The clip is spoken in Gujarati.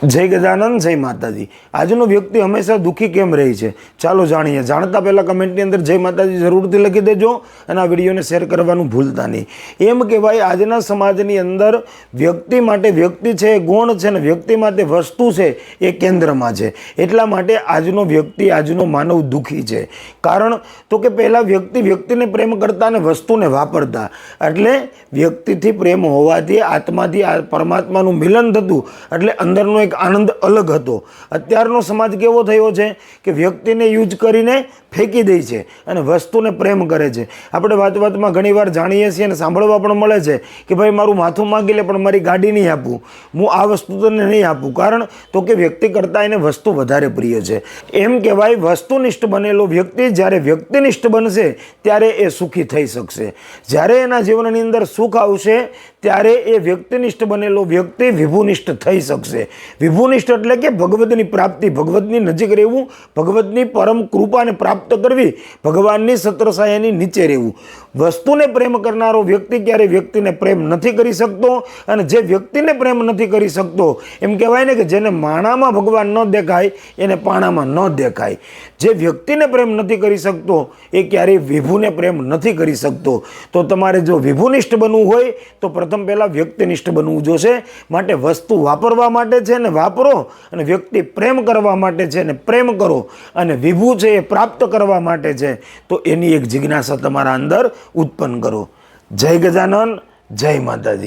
जय गजानन जय माताजी। આજનો વ્યક્તિ હંમેશા દુઃખી કેમ રહે છે ચાલો જાણીએ। જાણતા પહેલાં કમેન્ટની અંદર જય માતાજી જરૂરથી લખી દેજો અને આ વિડીયોને શેર કરવાનું ભૂલતા નહીં। એમ કહેવાય આજના સમાજની અંદર વ્યક્તિ માટે વ્યક્તિ છે ગુણ છે ને વ્યક્તિ માટે વસ્તુ છે એ કેન્દ્રમાં છે। એટલા માટે આજનો વ્યક્તિ આજનો માનવ દુઃખી છે। કારણ તો કે પહેલાં વ્યક્તિ વ્યક્તિને પ્રેમ કરતા અને વસ્તુને વાપરતા, એટલે વ્યક્તિથી પ્રેમ હોવાથી આત્માથી પરમાત્માનું મિલન થતું, એટલે અંદરનો એક આનંદ અલગ હતો। અત્યારનો સમાજ કેવો થયો છે કે વ્યક્તિને યુઝ કરીને ફેંકી દે છે અને વસ્તુને પ્રેમ કરે છે। આપણે વાત વાતમાં ઘણીવાર જાણીએ છીએ અને સાંભળવા પણ મળે છે કે ભાઈ મારું માથું માગી લે પણ મારી ગાડી નહીં આપું, હું આ વસ્તુ તને નહીં આપું। કારણ તો કે વ્યક્તિ કરતાં એને વસ્તુ વધારે પ્રિય છે। એમ કહેવાય વસ્તુનિષ્ઠ બનેલો વ્યક્તિ જ્યારે વ્યક્તિનિષ્ઠ બનશે ત્યારે એ સુખી થઈ શકશે। જ્યારે એના જીવનની અંદર સુખ આવશે ત્યારે એ વ્યક્તિનિષ્ઠ બનેલો વ્યક્તિ વિભુનિષ્ઠ થઈ શકશે। વિભુનિષ્ઠ એટલે કે ભગવદની પ્રાપ્તિ, ભગવદની નજીક રહેવું, ભગવદની પરમ કૃપાને પ્રાપ્ત કરવી, ભગવાનની છત્રછાયાની નીચે રહેવું। વસ્તુને પ્રેમ કરનારો વ્યક્તિ ક્યારે વ્યક્તિને પ્રેમ નથી કરી શકતો, અને જે વ્યક્તિને પ્રેમ નથી કરી શકતો એમ કહેવાય ને કે જેને માણામાં ભગવાન ન દેખાય એને પાણામાં ન દેખાય। જે વ્યક્તિને પ્રેમ નથી કરી શકતો એ ક્યારેય વિભુને પ્રેમ નથી કરી શકતો। તો તમારે જો વિભુનિષ્ઠ બનવું હોય તો પ્રથમ પહેલાં વ્યક્તિનિષ્ઠ બનવું જોશે। માટે વસ્તુ વાપરવા માટે છે ને વાપરો, અને વ્યક્તિ પ્રેમ કરવા માટે છે ને પ્રેમ કરો, અને વિભુ છે એ પ્રાપ્ત કરવા માટે છે તો એની એક જિજ્ઞાસા તમારા અંદર ઉત્પન્ન કરો। જય ગજાનન, જય માતાજી।